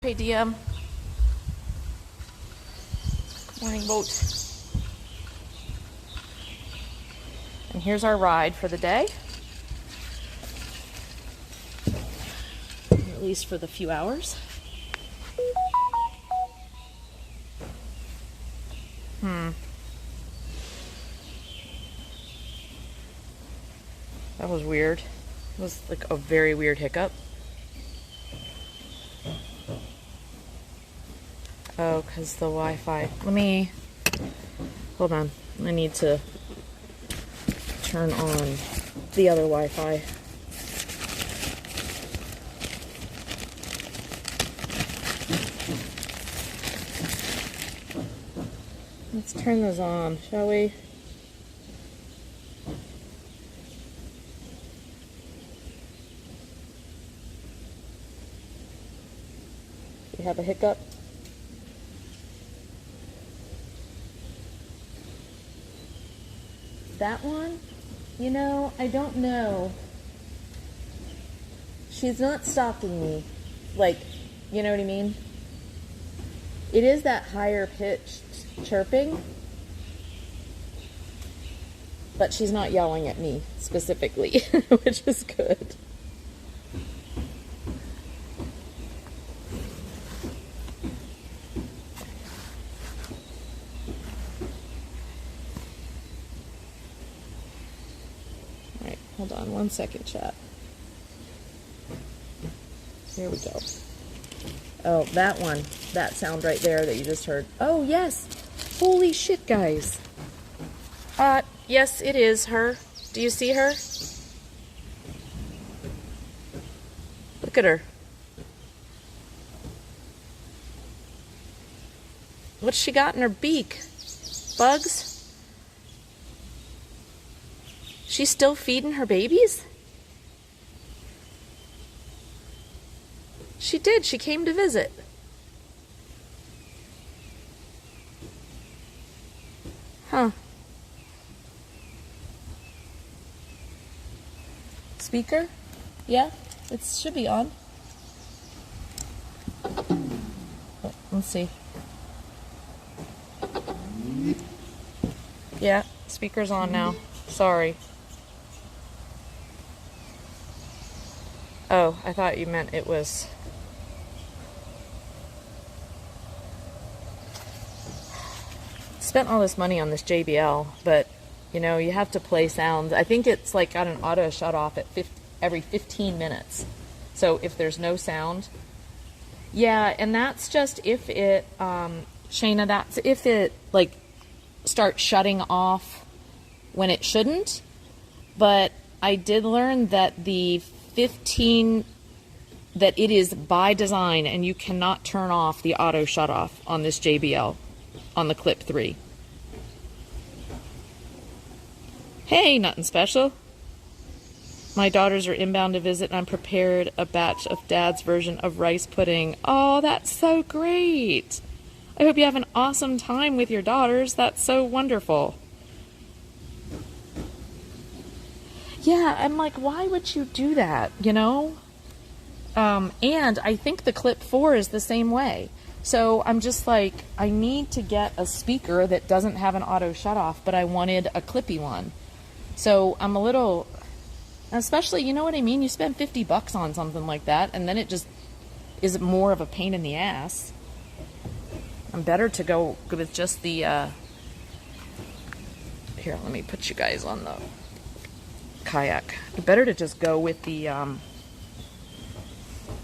Hey DM. Good morning, boat. And here's our ride for the day. At least for the few hours. That was weird. It was like a very weird hiccup. Oh, because the Wi-Fi. Hold on. I need to turn on the other Wi-Fi. Let's turn those on, shall we? We have a hiccup. That one, I don't know. She's not stalking me. Like, you know what I mean? It is that higher pitched chirping, but she's not yelling at me specifically, which is good. Hold on 1 second, chat. Here we go. Oh, that one. That sound right there that you just heard. Oh, yes. Holy shit, guys. Yes, it is her. Do you see her? Look at her. What's she got in her beak? Bugs? She's still feeding her babies? She did. She came to visit. Huh. Speaker? Yeah, it should be on. Oh, let's see. Yeah, speaker's on now. Sorry. Oh, I thought you meant it was... Spent all this money on this JBL, but, you have to play sounds. I think it's like got an auto shut off at every 15 minutes. So if there's no sound... Yeah, and that's just if it, Shayna, that's if it, like, starts shutting off when it shouldn't. But I did learn that that it is by design and you cannot turn off the auto shut off on this JBL on the Clip 3. Hey, nothing special. My daughters are inbound to visit and I'm prepared a batch of Dad's version of rice pudding. Oh, that's so great. I hope you have an awesome time with your daughters. That's so wonderful. Yeah, I'm like, why would you do that, And I think the Clip 4 is the same way. So I'm just like, I need to get a speaker that doesn't have an auto shut off, but I wanted a clippy one. So I'm a little, especially, you know what I mean? You spend $50 on something like that, and then it just is more of a pain in the ass. I'm better to go with just the, here, let me put you guys on the kayak. Better to just go with the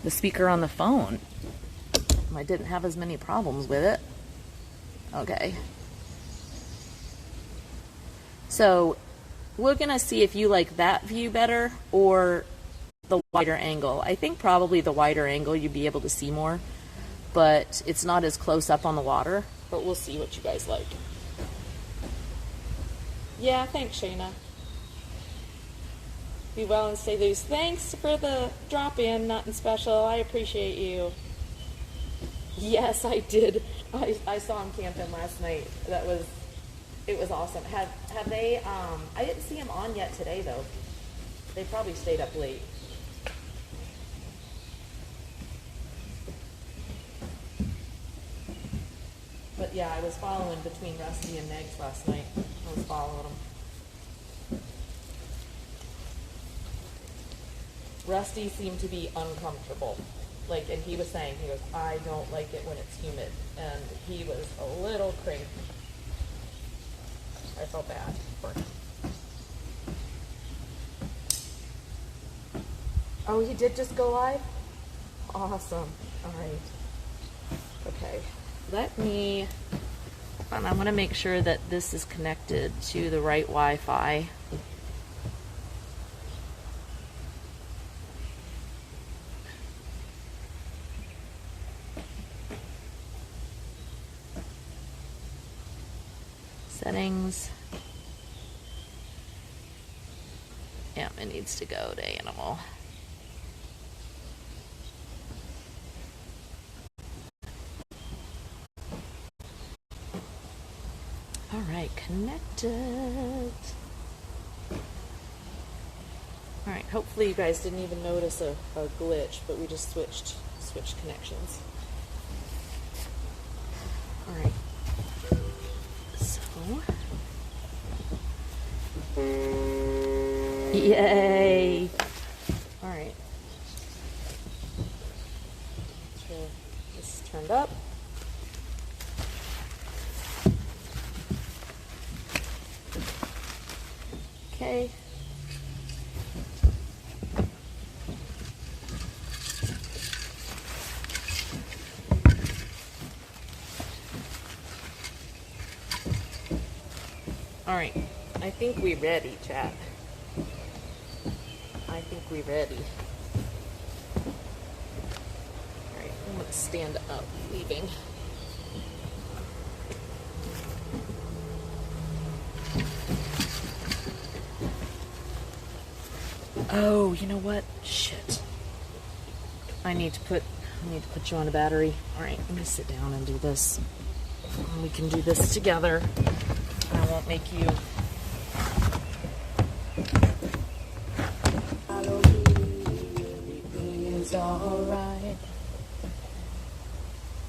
speaker on the phone. I didn't have as many problems with it. Okay. So we're gonna see if you like that view better or the wider angle. I think probably the wider angle you'd be able to see more, but it's not as close up on the water. But we'll see what you guys like. Yeah, thanks, Shayna. Be well and stay loose. Thanks for the drop-in, nothing special. I appreciate you. Yes, I did. I saw him camping last night. It was awesome. Have they, I didn't see him on yet today, though. They probably stayed up late. But yeah, I was following between Rusty and Megs last night. I was following them. Rusty seemed to be uncomfortable. Like, and he was saying, he goes, I don't like it when it's humid. And he was a little cranky. I felt bad for him. Oh, he did just go live? Awesome. All right. Okay. Let me, and I want to make sure that this is connected to the right Wi-Fi. Settings. Yeah, it needs to go to animal. All right, connected. All right, hopefully you guys didn't even notice a glitch, but we just switched connections. All right. So, yay! All right. So this is turned up. Okay. All right. I think we're ready, chat. I think we're ready. All right. I'm gonna stand up, leaving. Oh, you know what? Shit. I need to put you on a battery. All right, let me sit down and do this. We can do this together. I won't make you. Everything is all right.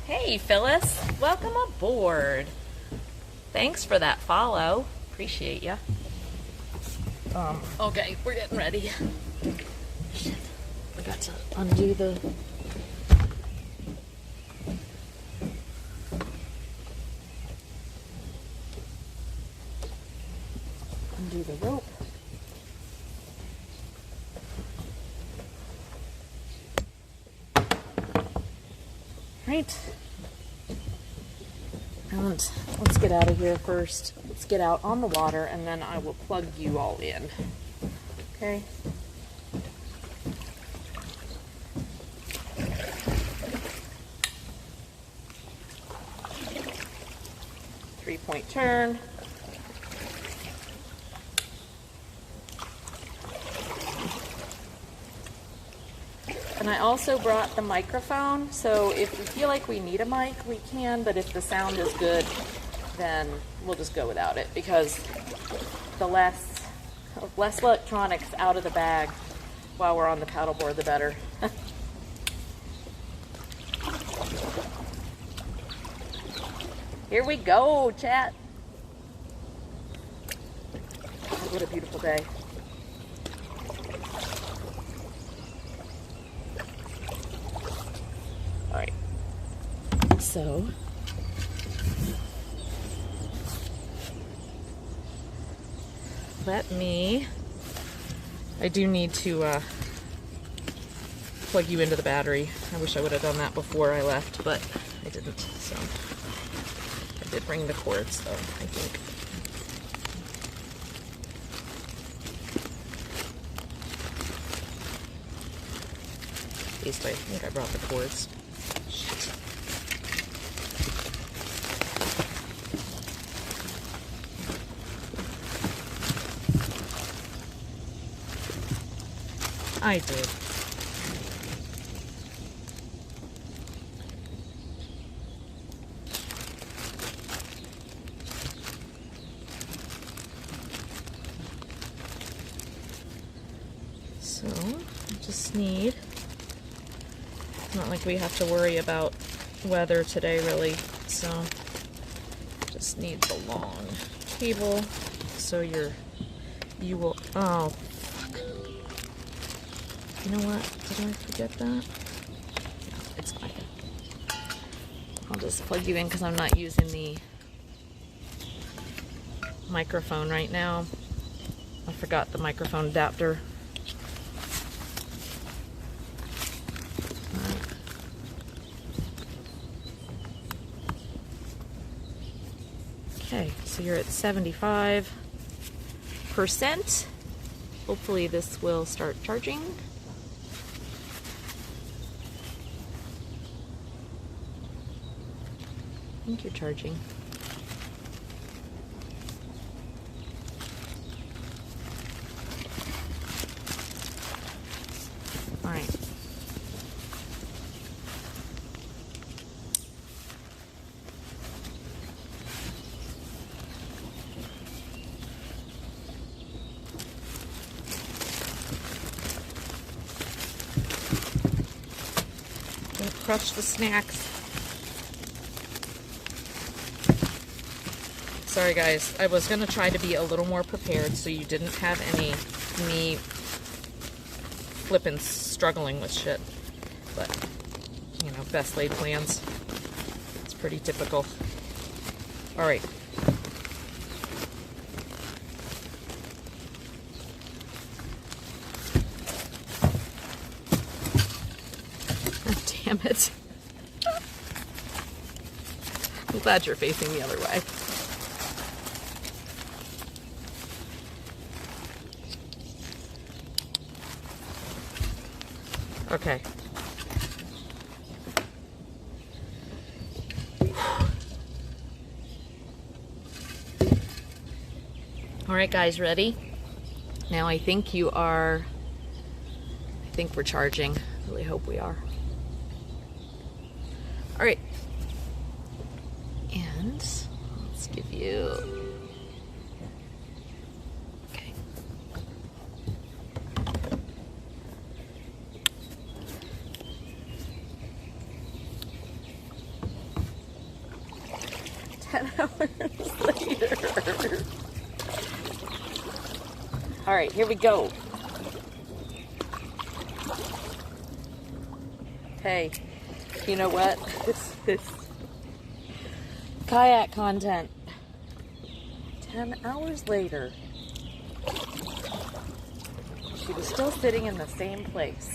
Hey, Phyllis. Welcome aboard. Thanks for that follow. Appreciate ya. Okay, we're getting ready. Shit. I got to undo the... undo the rope. Right. And let's get out of here first. Let's get out on the water, and then I will plug you all in. Okay? Three-point turn. And I also brought the microphone, so if we feel like we need a mic, we can, but if the sound is good, then we'll just go without it, because the less electronics out of the bag while we're on the paddleboard, the better. Here we go, chat. Oh, what a beautiful day. All right. So, I do need to plug you into the battery. I wish I would have done that before I left, but I didn't, so. I did bring the cords though, I think. At least I think I brought the cords. Shit. I did. So, I just need, it's not like we have to worry about weather today really, so Just needs a long cable, so you will, oh, fuck. You know what? Did I forget that? No, it's fine. I'll just plug you in because I'm not using the microphone right now. I forgot the microphone adapter. Okay, so you're at 75%. Hopefully this will start charging. I think you're charging. All right. Don't crush the snacks. Sorry guys, I was gonna try to be a little more prepared so you didn't have me flipping struggling with shit. But, you know, best laid plans. It's pretty typical. Alright. Damn it. I'm glad you're facing the other way. Okay. All right, guys, ready? Now I think you are, I think we're charging. I really hope we are. All right. And let's give you, okay. $10 later. All right, here we go. Hey, you know what? This kayak content. 10 hours later, she was still sitting in the same place.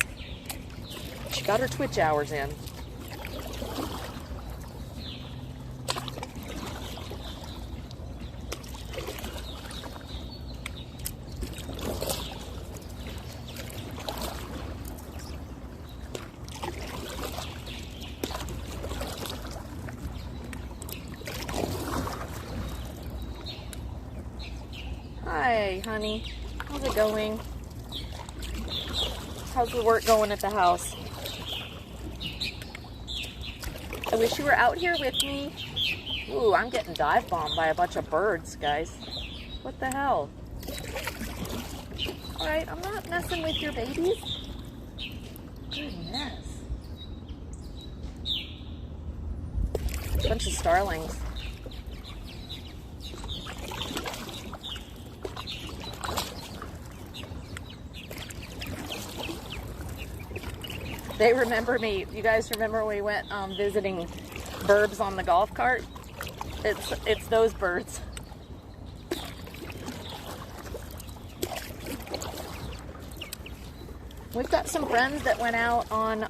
She got her Twitch hours in. Hi, honey. How's it going? How's the work going at the house? I wish you were out here with me. Ooh, I'm getting dive bombed by a bunch of birds, guys. What the hell? Alright, I'm not messing with your babies. Goodness. Bunch of starlings. They remember me. You guys remember when we went visiting burbs on the golf cart? It's those birds. We've got some friends that went out on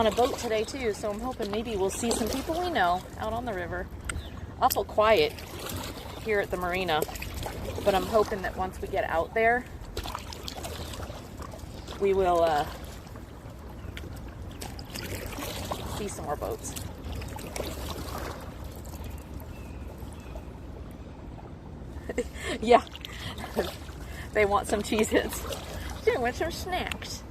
a boat today too, so I'm hoping maybe we'll see some people we know out on the river. Awful quiet here at the marina, but I'm hoping that once we get out there, we will see some more boats. Yeah, they want some Cheez-Its. They want some snacks.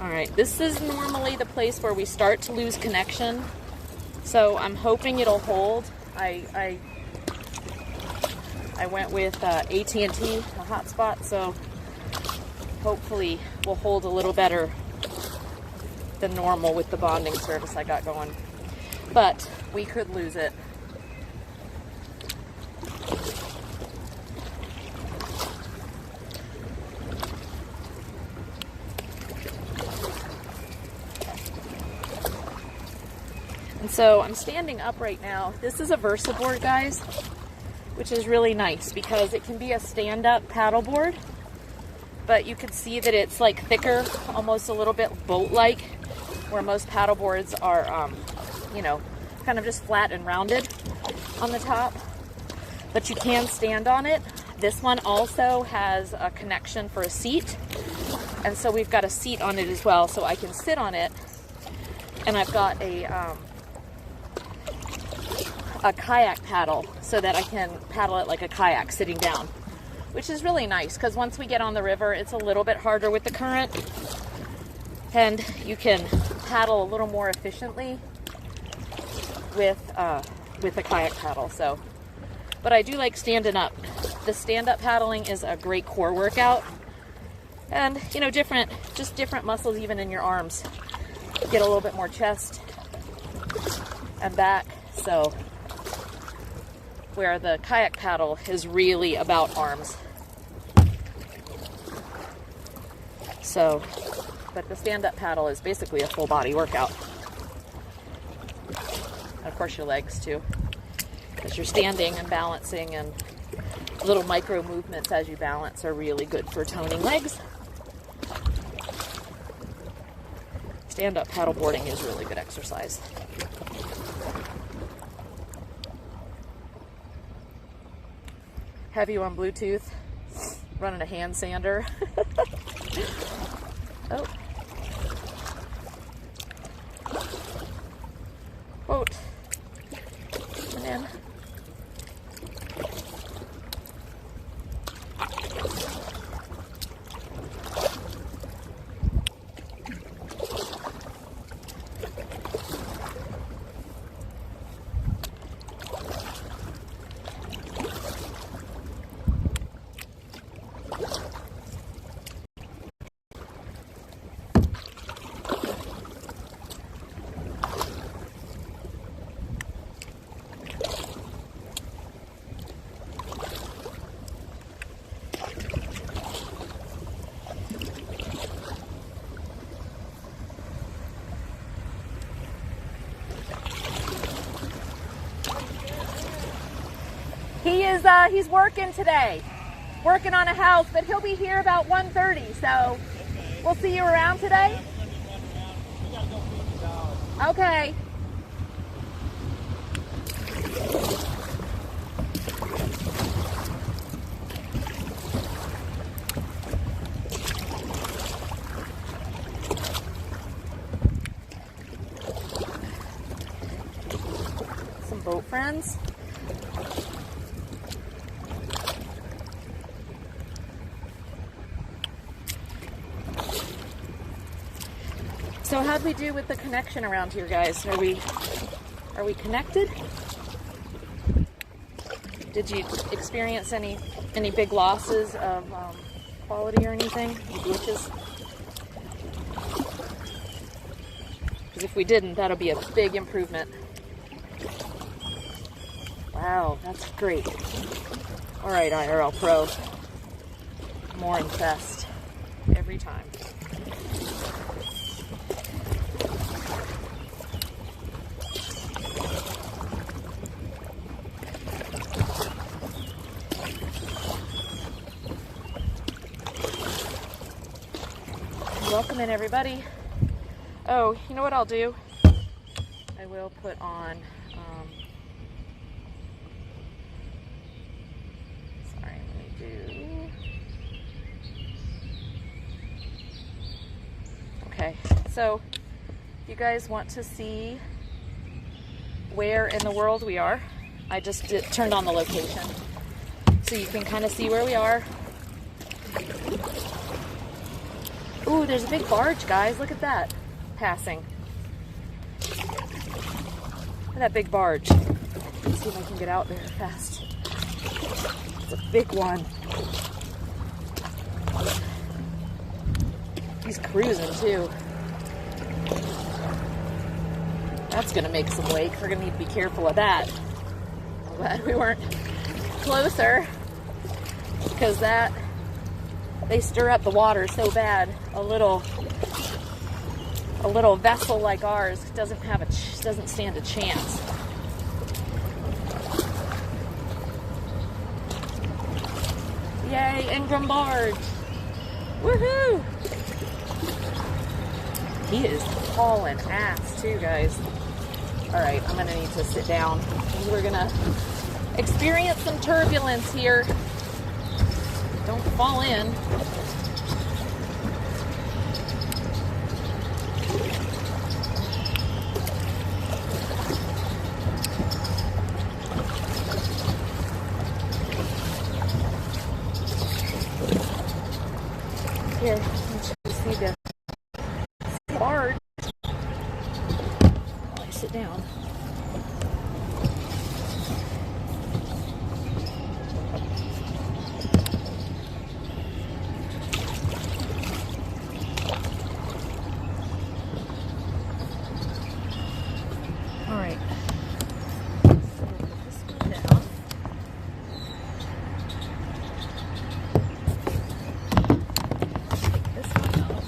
All right, this is normally the place where we start to lose connection So I'm hoping it'll hold. I went with AT&T, a hotspot, so hopefully will hold a little better than normal with the bonding service I got going. But we could lose it. And so I'm standing up right now. This is a VersaBoard, guys, which is really nice because it can be a stand-up paddleboard, but you can see that it's like thicker, almost a little bit boat-like, where most paddleboards are, you know, kind of just flat and rounded on the top, but you can stand on it. This one also has a connection for a seat, and so we've got a seat on it as well, so I can sit on it, and I've got a kayak paddle so that I can paddle it like a kayak sitting down, which is really nice because once we get on the river, it's a little bit harder with the current, and you can paddle a little more efficiently with a kayak paddle. So, but I do like standing up. The stand-up paddling is a great core workout, and you know, different muscles even in your arms. Get a little bit more chest and back. So, where the kayak paddle is really about arms. So, but the stand-up paddle is basically a full body workout. And of course your legs too, because you're standing and balancing, and little micro movements as you balance are really good for toning legs. Stand-up paddleboarding is really good exercise. Have you on Bluetooth, running a hand sander. Oh. Quote. And then. He's working today, working on a house, but he'll be here about 1:30, so we'll see you around today. Okay. Some boat friends. So how'd we do with the connection around here, guys? Are we connected? Did you experience any big losses of quality or anything? Any glitches? Because if we didn't, that'll be a big improvement. Wow, that's great. All right, IRL Pro. More impressed every time. Welcome in, everybody. Oh, you know what I'll do? I will put on, sorry, let me do, okay, so you guys want to see where in the world we are? I just turned on the location so you can kind of see where we are. Ooh, there's a big barge, guys. Look at that. Passing. Look at that big barge. Let's see if I can get out there fast. It's a big one. He's cruising too. That's gonna make some wake. We're gonna need to be careful of that. I'm glad we weren't closer, because they stir up the water so bad. A little vessel like ours doesn't stand a chance. Yay, Ingram Barge! Woohoo! He is hauling ass too, guys. All right, I'm gonna need to sit down. We're gonna experience some turbulence here. Don't fall in. Here, I just need to barge while I sit down. All right. So put this one down. Take this one out.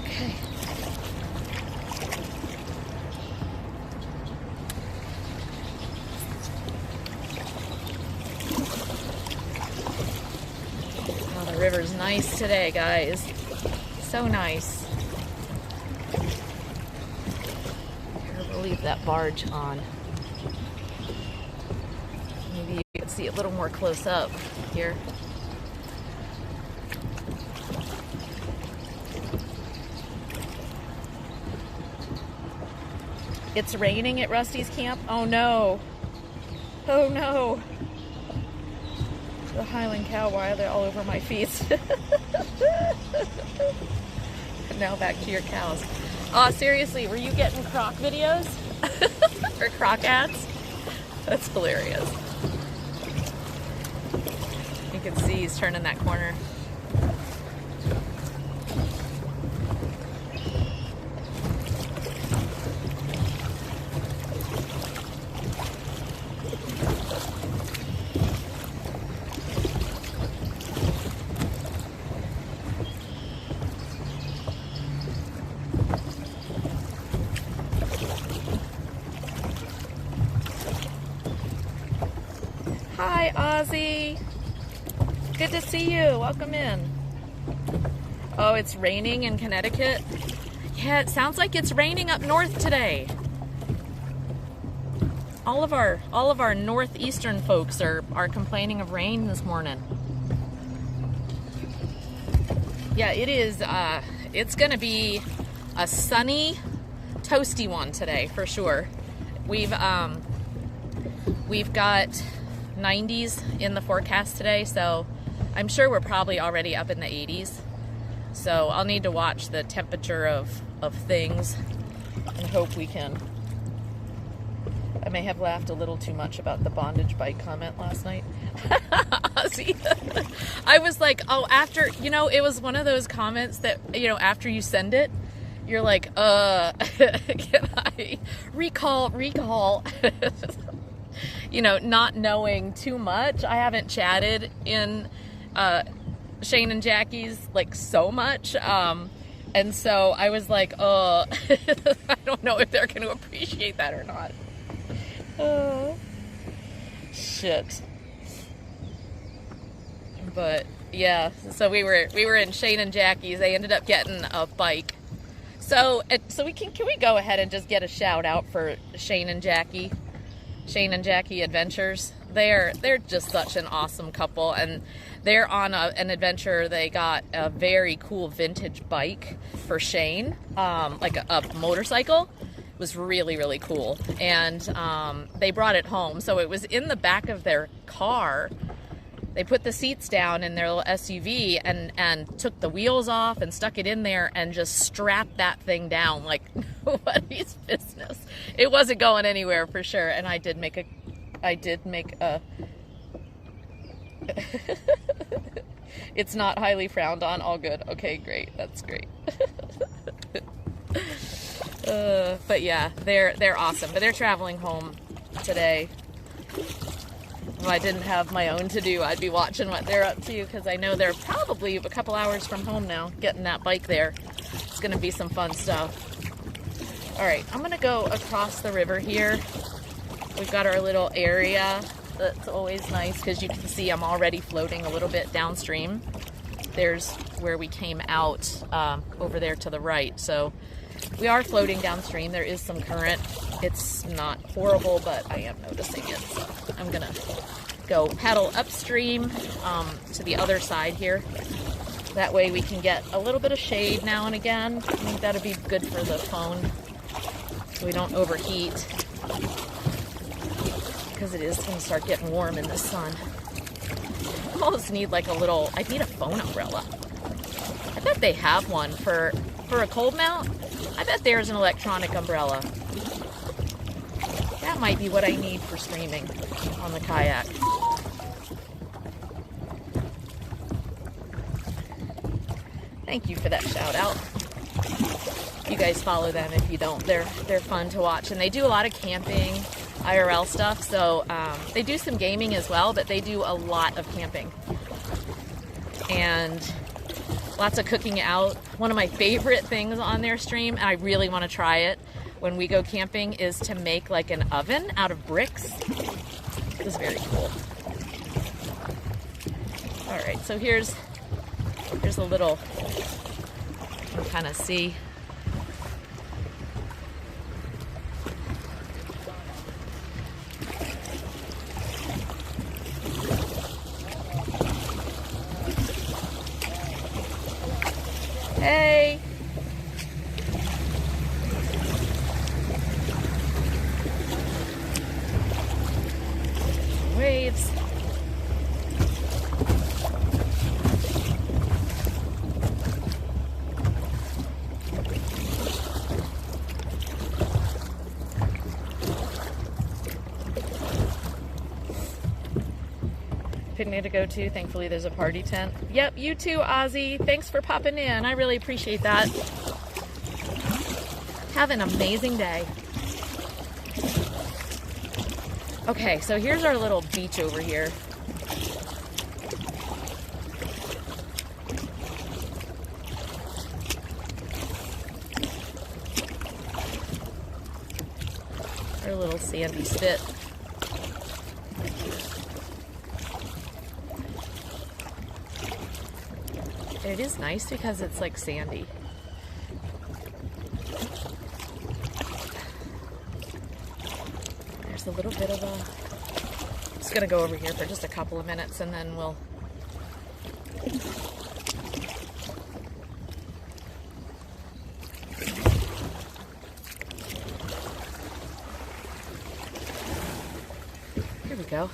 Okay. Oh, the river's nice today, guys. So nice. Here, we'll leave that barge on. Maybe you can see it a little more close up here. It's raining at Rusty's camp. Oh no. Oh no. The Highland cow, why are they all over my feet? Now back to your cows. Seriously, were you getting croc videos? Or croc ads? That's hilarious. You can see he's turning that corner. Hi, Ozzy. Good to see you. Welcome in. Oh, it's raining in Connecticut? Yeah, it sounds like it's raining up north today. All of our northeastern folks are complaining of rain this morning. Yeah, it is. It's gonna be a sunny, toasty one today for sure. We've got 90s in the forecast today, so I'm sure we're probably already up in the 80s. So I'll need to watch the temperature of things and hope we can. I may have laughed a little too much about the bondage bike comment last night. See, I was like, oh, after, it was one of those comments that, after you send it, you're like, can I recall? Not knowing too much. I haven't chatted in Shane and Jackie's like so much. And so I was like, I don't know if they're going to appreciate that or not. Shit. But yeah, so we were in Shane and Jackie's. They ended up getting a bike. So can we go ahead and just get a shout out for Shane and Jackie Adventures? They're just such an awesome couple, and they're on an adventure. They got a very cool vintage bike for Shane, like a motorcycle. It was really, really cool, and they brought it home. So it was in the back of their car. they put the seats down in their little SUV and took the wheels off and stuck it in there and just strapped that thing down like nobody's business. It wasn't going anywhere for sure. And I did make a it's not highly frowned on. All good. Okay, great. That's great. But yeah, they're awesome. But they're traveling home today. If I didn't have my own to do, I'd be watching what they're up to, because I know they're probably a couple hours from home now, getting that bike there. It's going to be some fun stuff. All right, I'm going to go across the river here. We've got our little area. That's always nice because you can see I'm already floating a little bit downstream. There's where we came out over there to the right. So we are floating downstream. There is some current. It's not horrible, but I am noticing it. So I'm gonna go paddle upstream to the other side here. That way we can get a little bit of shade now and again. I think that'd be good for the phone so we don't overheat, because it is gonna start getting warm in the sun. I almost need like I need a phone umbrella. I bet they have one for a cold mount. I bet there's an electronic umbrella. That might be what I need for streaming on the kayak. Thank you for that shout out. You guys follow them if you don't. They're fun to watch, and they do a lot of camping, IRL stuff. So they do some gaming as well, but they do a lot of camping and lots of cooking out. One of my favorite things on their stream, and I really want to try it when we go camping, is to make like an oven out of bricks. It's very cool. All right, so here's a little, you can kind of see. Hey. Waves. Picnic to go to. Thankfully there's a party tent. Yep, you too, Ozzy. Thanks for popping in. I really appreciate that. Have an amazing day. Okay, so here's our little beach over here. Our little sandy spit. It is nice because it's like sandy. There's a little bit of a... I'm just gonna go over here for just a couple of minutes and then we'll... Here we go.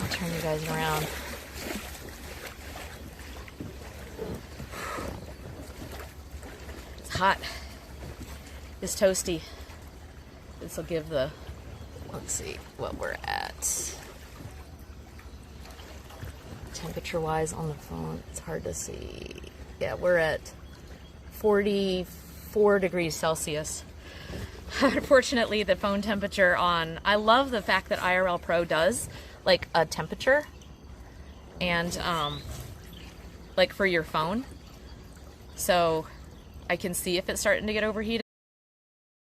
I'll turn you guys around. Hot. It's toasty. This will give the, let's see what we're at. Temperature wise on the phone, it's hard to see. Yeah, we're at 44 degrees Celsius. Unfortunately, the phone temperature on, I love the fact that IRL Pro does like a temperature and like for your phone. So I can see if it's starting to get overheated.